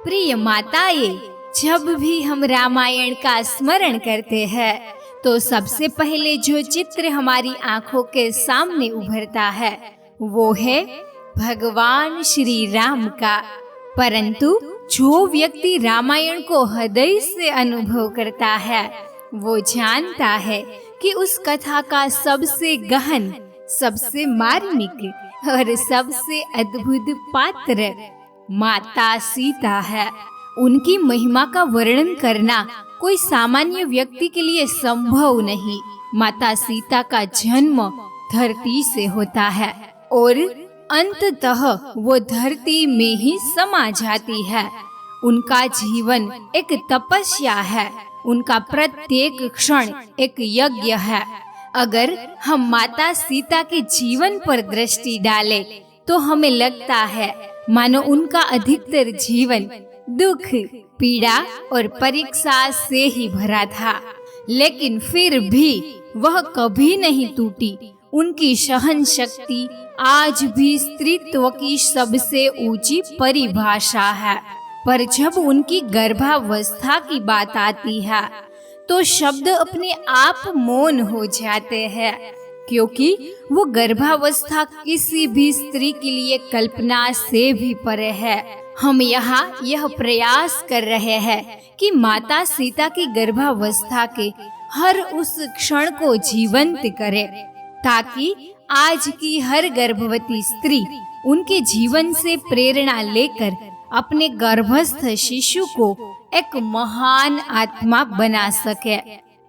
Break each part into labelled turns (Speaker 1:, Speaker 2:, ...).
Speaker 1: प्रिय माताएं, जब भी हम रामायण का स्मरण करते हैं तो सबसे पहले जो चित्र हमारी आंखों के सामने उभरता है वो है भगवान श्री राम का। परंतु जो व्यक्ति रामायण को हृदय से अनुभव करता है वो जानता है कि उस कथा का सबसे गहन, सबसे मार्मिक और सबसे अद्भुत पात्र माता सीता है। उनकी महिमा का वर्णन करना कोई सामान्य व्यक्ति के लिए संभव नहीं। माता सीता का जन्म धरती से होता है और अंततः वो धरती में ही समा जाती है। उनका जीवन एक तपस्या है, उनका प्रत्येक क्षण एक यज्ञ है। अगर हम माता सीता के जीवन पर दृष्टि डालें तो हमें लगता है मानो उनका अधिकतर जीवन दुख, पीड़ा और परीक्षा से ही भरा था, लेकिन फिर भी वह कभी नहीं टूटी। उनकी सहन शक्ति आज भी स्त्रीत्व की सबसे ऊंची परिभाषा है। पर जब उनकी गर्भावस्था की बात आती है तो शब्द अपने आप मौन हो जाते हैं, क्योंकि वो गर्भावस्था किसी भी स्त्री के लिए कल्पना से भी परे है। हम यहाँ यह प्रयास कर रहे हैं कि माता सीता की गर्भावस्था के हर उस क्षण को जीवंत करें, ताकि आज की हर गर्भवती स्त्री उनके जीवन से प्रेरणा लेकर अपने गर्भस्थ शिशु को एक महान आत्मा बना सके।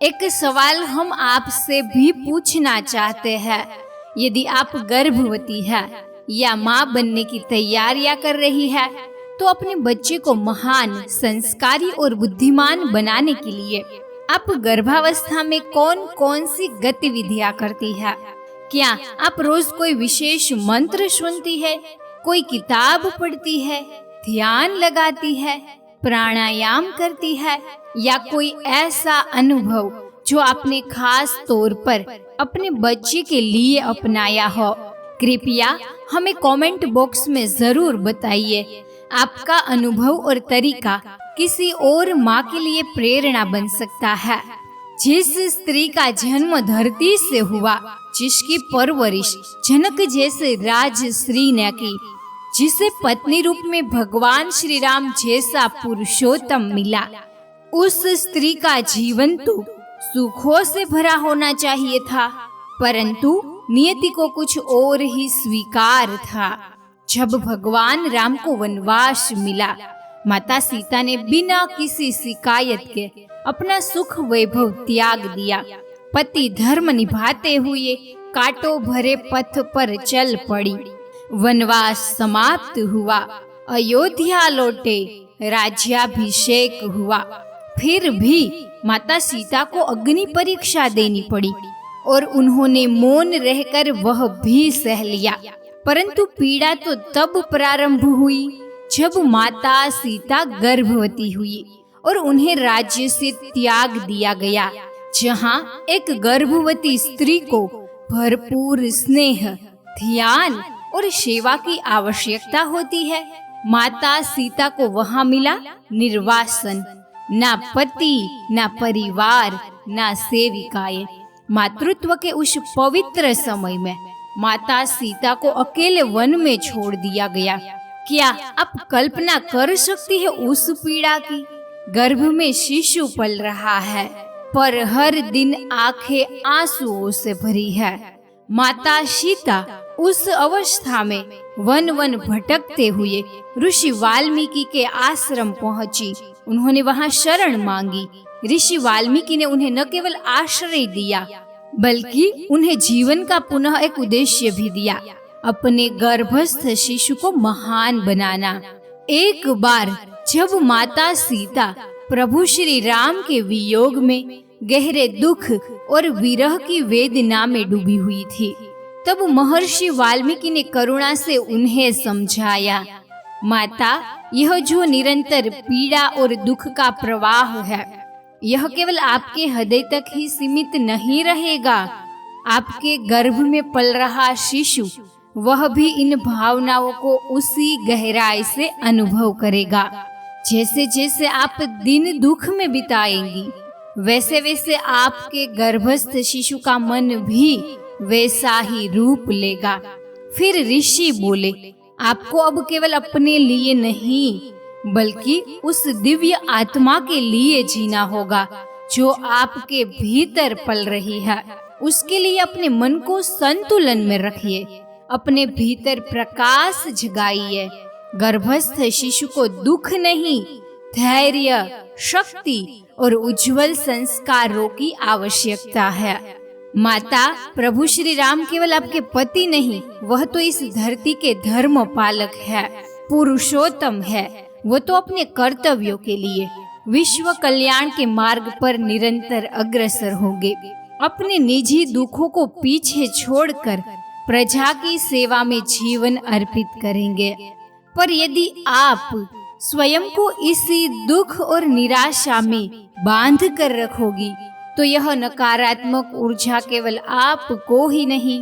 Speaker 1: एक सवाल हम आपसे भी पूछना चाहते हैं। यदि आप गर्भवती है या माँ बनने की तैयारियां कर रही है तो अपने बच्चे को महान, संस्कारी और बुद्धिमान बनाने के लिए आप गर्भावस्था में कौन कौन सी गतिविधियां करती है? क्या आप रोज कोई विशेष मंत्र सुनती है, कोई किताब पढ़ती है, ध्यान लगाती है, प्राणायाम करती है, या कोई ऐसा अनुभव जो आपने खास तौर पर अपने बच्चे के लिए अपनाया हो? कृपया हमें कमेंट बॉक्स में जरूर बताइए। आपका अनुभव और तरीका किसी और माँ के लिए प्रेरणा बन सकता है। जिस स्त्री का जन्म धरती से हुआ, जिसकी परवरिश जनक जैसे राजश्री ने की, जिसे पत्नी रूप में भगवान श्री राम जैसा पुरुषोत्तम मिला, उस स्त्री का जीवन तो सुखों से भरा होना चाहिए था, परंतु नियति को कुछ और ही स्वीकार था। जब भगवान राम को वनवास मिला, माता सीता ने बिना किसी शिकायत के अपना सुख वैभव त्याग दिया। पति धर्म निभाते हुए कांटों भरे पथ पर चल पड़ी। वनवास समाप्त हुआ, अयोध्या लौटे, राज्याभिषेक हुआ। फिर भी माता सीता को अग्नि परीक्षा देनी पड़ी और उन्होंने मौन रहकर वह भी सह लिया। परंतु पीड़ा तो तब प्रारंभ हुई जब माता सीता गर्भवती हुई और उन्हें राज्य से त्याग दिया गया, जहाँ एक गर्भवती स्त्री को भरपूर स्नेह, ध्यान और सेवा की आवश्यकता होती है। माता सीता को वहाँ मिला निर्वासन, ना पति, ना परिवार, ना सेविकाएं। मातृत्व के उस पवित्र समय में माता सीता को अकेले वन में छोड़ दिया गया। क्या आप कल्पना कर सकती है उस पीड़ा की? गर्भ में शिशु पल रहा है, पर हर दिन आंखें आंसुओं से भरी है। माता सीता उस अवस्था में वन वन भटकते हुए ऋषि वाल्मीकि के आश्रम पहुंची। उन्होंने वहां शरण मांगी। ऋषि वाल्मीकि ने उन्हें न केवल आश्रय दिया, बल्कि उन्हें जीवन का पुनः एक उद्देश्य भी दिया, अपने गर्भस्थ शिशु को महान बनाना। एक बार जब माता सीता प्रभु श्री राम के वियोग में गहरे दुख और विरह की वेदना में डूबी हुई थी, तब महर्षि वाल्मीकि ने करुणा से उन्हें समझाया, माता, यह जो निरंतर पीड़ा और दुख का प्रवाह है, यह केवल आपके हृदय तक ही सीमित नहीं रहेगा। आपके गर्भ में पल रहा शिशु, वह भी इन भावनाओं को उसी गहराई से अनुभव करेगा। जैसे जैसे आप दिन दुख में बिताएंगी, वैसे वैसे आपके गर्भस्थ शिशु का मन भी वैसा ही रूप लेगा। फिर ऋषि बोले, आपको अब केवल अपने लिए नहीं बल्कि उस दिव्य आत्मा के लिए जीना होगा जो आपके भीतर पल रही है। उसके लिए अपने मन को संतुलन में रखिए, अपने भीतर प्रकाश जगाइए। गर्भस्थ शिशु को दुख नहीं, धैर्य, शक्ति और उज्जवल संस्कारों की आवश्यकता है। माता, प्रभु श्री राम केवल आपके पति नहीं, वह तो इस धरती के धर्म पालक है, पुरुषोत्तम है। वो तो अपने कर्तव्यों के लिए विश्व कल्याण के मार्ग पर निरंतर अग्रसर होंगे। अपने निजी दुखों को पीछे छोड़कर प्रजा की सेवा में जीवन अर्पित करेंगे। पर यदि आप स्वयं को इसी दुख और निराशा में बांध कर रखोगी तो यह नकारात्मक ऊर्जा केवल आपको ही नहीं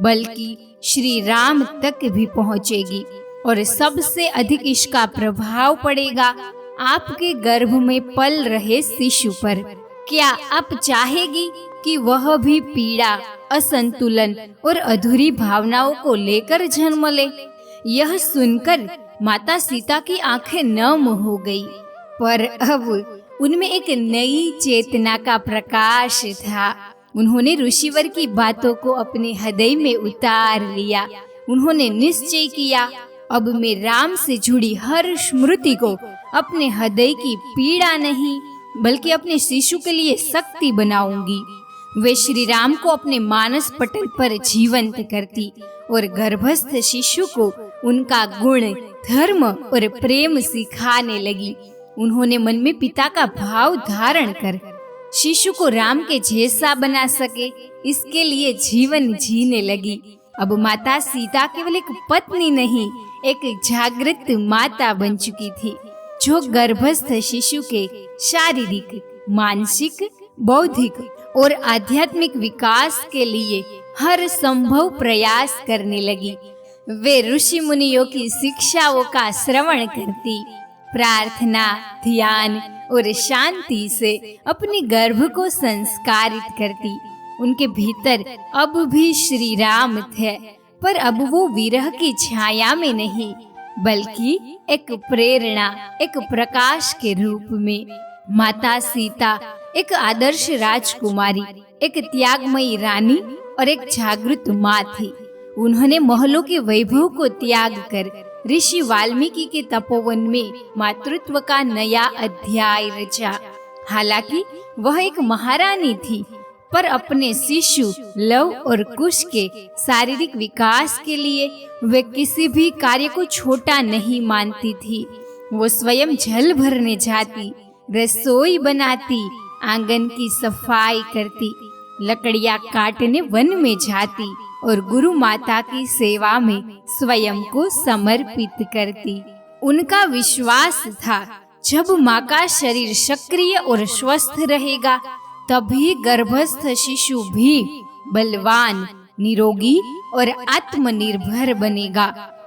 Speaker 1: बल्कि श्री राम तक भी पहुंचेगी और सबसे अधिक इसका प्रभाव पड़ेगा आपके गर्भ में पल रहे शिशु पर। क्या आप चाहेगी कि वह भी पीड़ा, असंतुलन और अधूरी भावनाओं को लेकर जन्म ले? यह सुनकर माता सीता की आंखें नम हो गई, पर अब उनमें एक नई चेतना का प्रकाश था। उन्होंने ऋषिवर की बातों को अपने हृदय में उतार लिया। उन्होंने निश्चय किया, अब मैं राम से जुड़ी हर स्मृति को अपने हृदय की पीड़ा नहीं बल्कि अपने शिशु के लिए शक्ति बनाऊंगी। वे श्री राम को अपने मानस पटल पर जीवंत करती और गर्भस्थ शिशु को उनका गुण, धर्म और प्रेम सिखाने लगी। उन्होंने मन में पिता का भाव धारण कर शिशु को राम के जैसा बना सके, इसके लिए जीवन जीने लगी। अब माता सीता केवल एक पत्नी नहीं, एक जागृत माता बन चुकी थी जो गर्भस्थ शिशु के शारीरिक, मानसिक, बौद्धिक और आध्यात्मिक विकास के लिए हर संभव प्रयास करने लगी। वे ऋषि मुनियों की शिक्षाओं का श्रवण करती, प्रार्थना, ध्यान और शांति से अपने गर्भ को संस्कारित करती। उनके भीतर अब भी श्री राम थे, पर अब वो विरह की छाया में नहीं बल्कि एक प्रेरणा, एक प्रकाश के रूप में। माता सीता एक आदर्श राजकुमारी, एक त्यागमयी रानी और एक जागृत माँ थी। उन्होंने महलों के वैभव को त्याग कर ऋषि वाल्मीकि के तपोवन में मातृत्व का नया अध्याय रचा। हालांकि वह एक महारानी थी, पर अपने शिशु लव और कुश के शारीरिक विकास के लिए वे किसी भी कार्य को छोटा नहीं मानती थी। वो स्वयं जल भरने जाती, रसोई बनाती, आंगन की सफाई करती, लकड़ियां काटने वन में जाती और गुरु माता की सेवा में स्वयं को समर्पित करती। उनका विश्वास था, जब माँ का शरीर सक्रिय और स्वस्थ रहेगा तभी गर्भस्थ शिशु भी बलवान, निरोगी और आत्मनिर्भर बनेगा।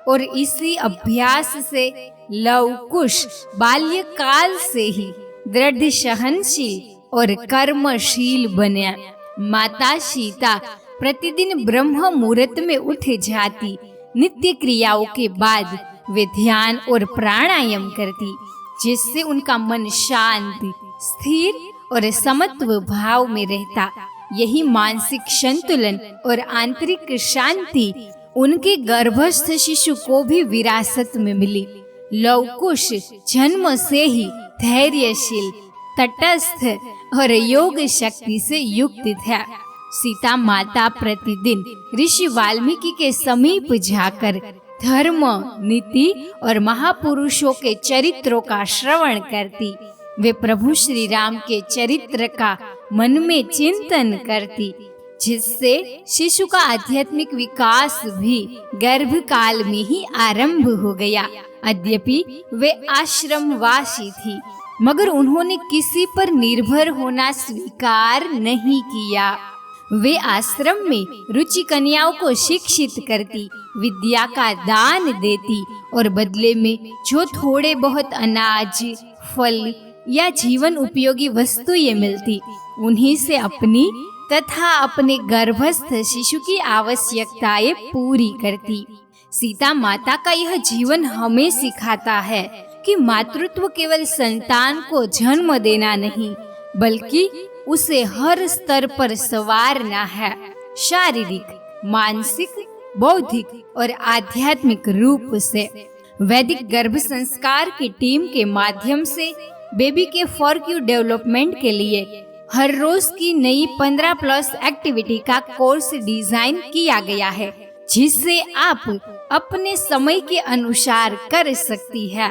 Speaker 1: और इसी अभ्यास से लव कुश बाल्यकाल से ही दृढ़ सहनशील और कर्मशील बना। माता सीता प्रतिदिन ब्रह्म मुहूर्त में उठ जाती। नित्य क्रियाओं के बाद वे ध्यान और प्राणायाम करती, जिससे उनका मन शांत, स्थिर और समत्व भाव में रहता। यही मानसिक संतुलन और आंतरिक शांति उनके गर्भस्थ शिशु को भी विरासत में मिली। लव कुश जन्म से ही धैर्यशील, तटस्थ और योग शक्ति से युक्त था। सीता माता प्रतिदिन ऋषि वाल्मीकि के समीप जाकर धर्म, नीति और महापुरुषों के चरित्रों का श्रवण करती। वे प्रभु श्री राम के चरित्र का मन में चिंतन करती, जिससे शिशु का आध्यात्मिक विकास भी गर्भकाल में ही आरंभ हो गया। यद्यपि वे आश्रमवासी थी, मगर उन्होंने किसी पर निर्भर होना स्वीकार नहीं किया। वे आश्रम में रुचि कन्याओं को शिक्षित करती, विद्या का दान देती और बदले में जो थोड़े बहुत अनाज, फल या जीवन उपयोगी वस्तुएं मिलती, उन्हीं से अपनी तथा अपने गर्भस्थ शिशु की आवश्यकताएं पूरी करती। सीता माता का यह जीवन हमें सिखाता है कि मातृत्व केवल संतान को जन्म देना नहीं, बल्कि उसे हर स्तर पर संवारना है, शारीरिक, मानसिक, बौद्धिक और आध्यात्मिक रूप से। वैदिक गर्भ संस्कार की टीम के माध्यम से बेबी के फॉरक्यू डेवलपमेंट के लिए हर रोज की नई 15+ एक्टिविटी का कोर्स डिजाइन किया गया है, जिससे आप अपने समय के अनुसार कर सकती है।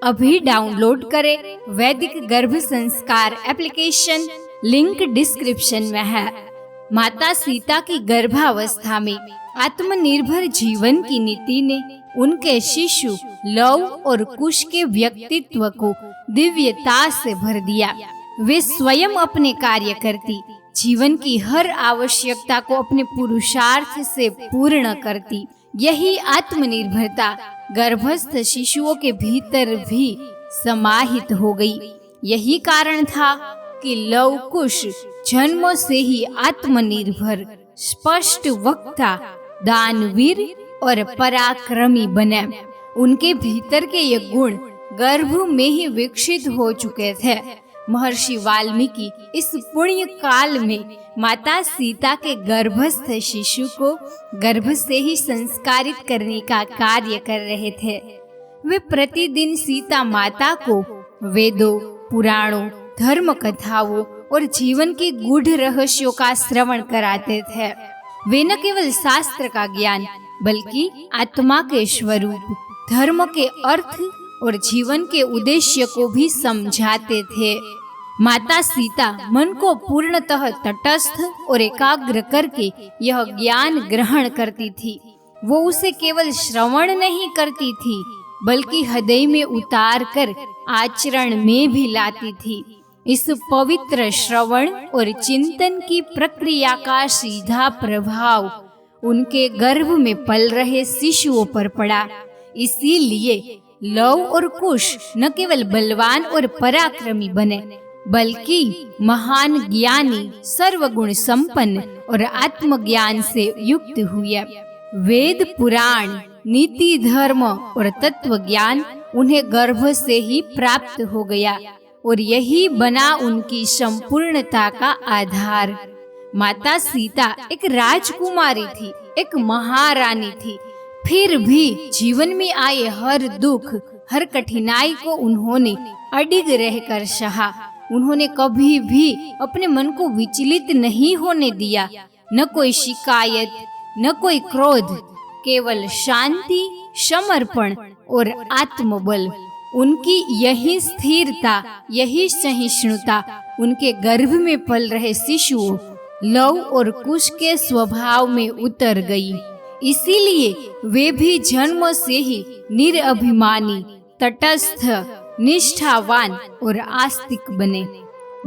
Speaker 1: अभी डाउनलोड करें वैदिक गर्भ संस्कार एप्लीकेशन, लिंक डिस्क्रिप्शन में है। माता सीता की गर्भावस्था में आत्मनिर्भर जीवन की नीति ने उनके शिशु लव और कुश के व्यक्तित्व को दिव्यता से भर दिया। वे स्वयं अपने कार्य करती, जीवन की हर आवश्यकता को अपने पुरुषार्थ से पूर्ण करती। यही आत्मनिर्भरता गर्भस्थ शिशुओं के भीतर भी समाहित हो गई। यही कारण था कि लव कुश जन्म से ही आत्मनिर्भर, स्पष्ट वक्ता, दानवीर और पराक्रमी बने। उनके भीतर के ये गुण गर्भ में ही विकसित हो चुके थे। महर्षि वाल्मीकि इस पुण्य काल में माता सीता के गर्भस्थ शिशु को गर्भ से ही संस्कारित करने का कार्य कर रहे थे। वे प्रतिदिन सीता माता को वेदों, पुराणों, धर्म कथाओं और जीवन के गूढ़ रहस्यों का श्रवण कराते थे। वे न केवल शास्त्र का ज्ञान बल्कि आत्मा के स्वरूप, धर्म के अर्थ और जीवन के उद्देश्य को भी समझाते थे। माता सीता मन को पूर्णतः तटस्थ और एकाग्र करके यह ज्ञान ग्रहण करती थी। वो उसे केवल श्रवण नहीं करती थी, बल्कि हृदय में उतार कर आचरण में भी लाती थी। इस पवित्र श्रवण और चिंतन की प्रक्रिया का सीधा प्रभाव उनके गर्भ में पल रहे शिशुओं पर पड़ा। इसीलिए लव और कुश न केवल बलवान और पराक्रमी बने, बल्कि महान ज्ञानी, सर्वगुण संपन्न और आत्मज्ञान से युक्त हुए। वेद, पुराण, नीति, धर्म और तत्व ज्ञान उन्हें गर्भ से ही प्राप्त हो गया और यही बना उनकी संपूर्णता का आधार। माता सीता एक राजकुमारी थी, एक महारानी थी। फिर भी जीवन में आए हर दुख, हर कठिनाई को उन्होंने अडिग रहकर सहा। उन्होंने कभी भी अपने मन को विचलित नहीं होने दिया। न कोई शिकायत, न कोई क्रोध, केवल शांति, समर्पण और आत्मबल। उनकी यही स्थिरता, यही सहिष्णुता उनके गर्भ में पल रहे शिशुओं लव और कुश के स्वभाव में उतर गई। इसीलिए वे भी जन्म से ही निरअभिमानी, तटस्थ, निष्ठावान और आस्तिक बने।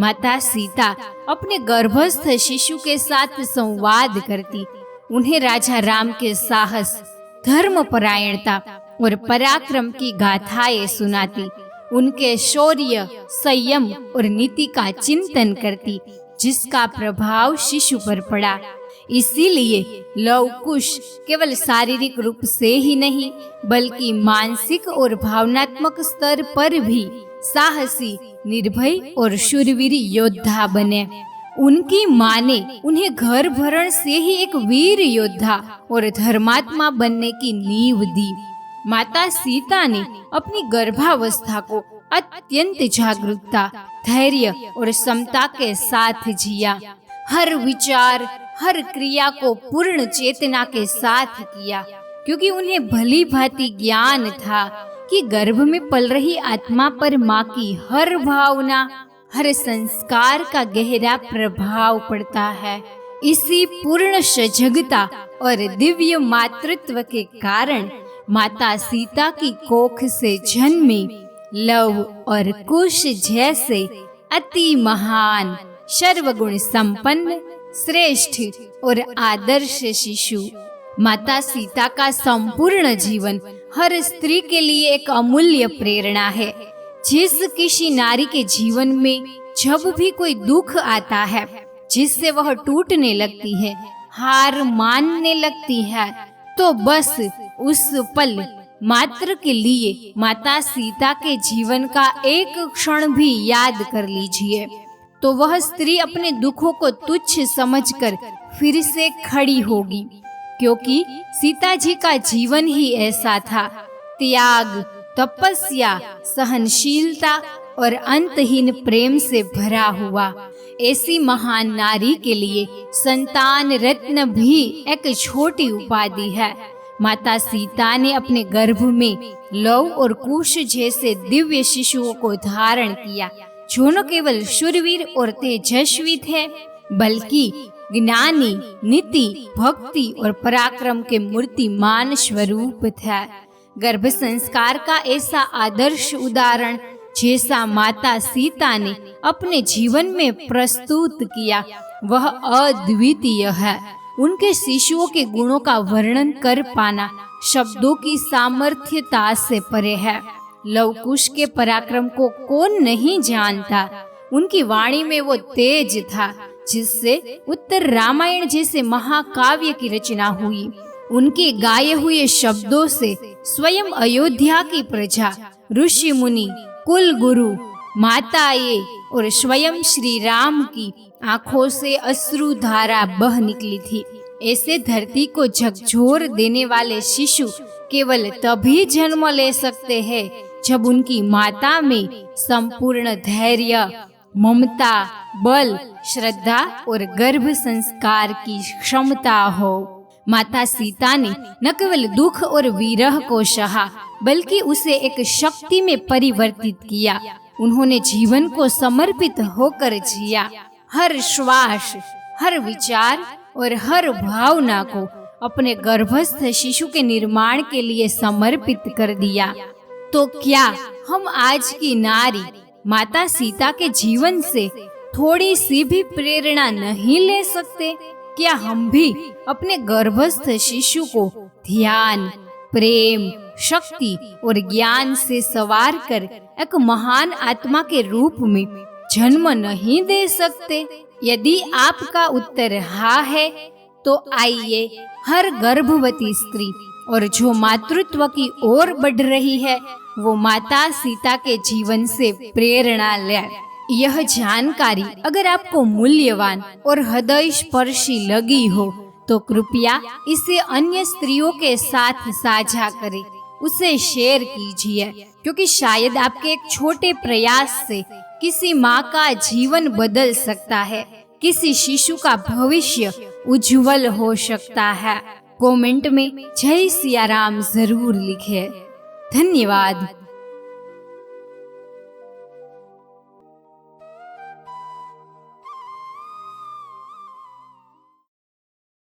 Speaker 1: माता सीता अपने गर्भस्थ शिशु के साथ संवाद करती, उन्हें राजा राम के साहस, धर्मपरायणता और पराक्रम की गाथाएं सुनाती, उनके शौर्य, संयम और नीति का चिंतन करती, जिसका प्रभाव शिशु पर पड़ा। इसीलिए लव कुश केवल शारीरिक रूप से ही नहीं, बल्कि मानसिक और भावनात्मक स्तर पर भी साहसी, निर्भय और शूरवीर योद्धा बने। उनकी माँ ने उन्हें घर भरण से ही एक वीर योद्धा और धर्मात्मा बनने की नींव दी। माता सीता ने अपनी गर्भावस्था को अत्यंत जागरूकता, धैर्य और समता के साथ जिया। हर विचार, हर क्रिया को पूर्ण चेतना के साथ किया, क्योंकि उन्हें भली भांति ज्ञान था कि गर्भ में पल रही आत्मा पर माँ की हर भावना, हर संस्कार का गहरा प्रभाव पड़ता है। इसी पूर्ण सजगता और दिव्य मातृत्व के कारण माता सीता की कोख से जन्मे लव और कुश जैसे अति महान, सर्वगुण संपन्न, श्रेष्ठ और आदर्श शिशु। माता सीता का संपूर्ण जीवन हर स्त्री के लिए एक अमूल्य प्रेरणा है। जिस किसी नारी के जीवन में जब भी कोई दुख आता है, जिससे वह टूटने लगती है, हार मानने लगती है, तो बस उस पल मात्र के लिए माता सीता के जीवन का एक क्षण भी याद कर लीजिए, तो वह स्त्री अपने दुखों को तुच्छ समझकर फिर से खड़ी होगी। क्योंकि सीता जी का जीवन ही ऐसा था, त्याग, तपस्या, सहनशीलता और अंतहीन प्रेम से भरा हुआ। ऐसी महान नारी के लिए संतान रत्न भी एक छोटी उपाधि है। माता सीता ने अपने गर्भ में लव और कुश जैसे दिव्य शिशुओं को धारण किया, जो न केवल शूरवीर और तेजस्वी थे, बल्कि ज्ञानी, नीति, भक्ति और पराक्रम के मूर्तिमान स्वरूप थे। गर्भ संस्कार का ऐसा आदर्श उदाहरण जैसा माता सीता ने अपने जीवन में प्रस्तुत किया, वह अद्वितीय है। उनके शिशुओं के गुणों का वर्णन कर पाना शब्दों की सामर्थ्यता से परे है। लव कुश के पराक्रम को कौन नहीं जानता। उनकी वाणी में वो तेज था जिससे उत्तर रामायण जैसे महाकाव्य की रचना हुई। उनके गाये हुए शब्दों से स्वयं अयोध्या की प्रजा, ऋषि मुनि, कुल गुरु, माताएं और स्वयं श्री राम की आंखों से अश्रुधारा बह निकली थी। ऐसे धरती को झकझोर देने वाले शिशु केवल तभी जन्म ले सकते हैं जब उनकी माता में संपूर्ण धैर्य, ममता, बल, श्रद्धा और गर्भ संस्कार की क्षमता हो। माता सीता ने न केवल दुख और विरह को सहा, बल्कि उसे एक शक्ति में परिवर्तित किया। उन्होंने जीवन को समर्पित होकर जिया। हर श्वास, हर विचार और हर भावना को अपने गर्भस्थ शिशु के निर्माण के लिए समर्पित कर दिया। तो क्या हम आज की नारी माता सीता के जीवन से थोड़ी सी भी प्रेरणा नहीं ले सकते? क्या हम भी अपने गर्भस्थ शिशु को ध्यान, प्रेम, शक्ति और ज्ञान से सवार कर एक महान आत्मा के रूप में जन्म नहीं दे सकते? यदि आपका उत्तर हाँ है, तो आइए हर गर्भवती स्त्री और जो मातृत्व की ओर बढ़ रही है, वो माता सीता के जीवन से प्रेरणा ले। यह जानकारी अगर आपको मूल्यवान और हृदय स्पर्शी लगी हो, तो कृपया इसे अन्य स्त्रियों के साथ साझा करें, उसे शेयर कीजिए, क्योंकि शायद आपके एक छोटे प्रयास से किसी माँ का जीवन बदल सकता है, किसी शिशु का भविष्य उज्जवल हो सकता है। कमेंट में जय सिया राम जरूर लिखें। धन्यवाद।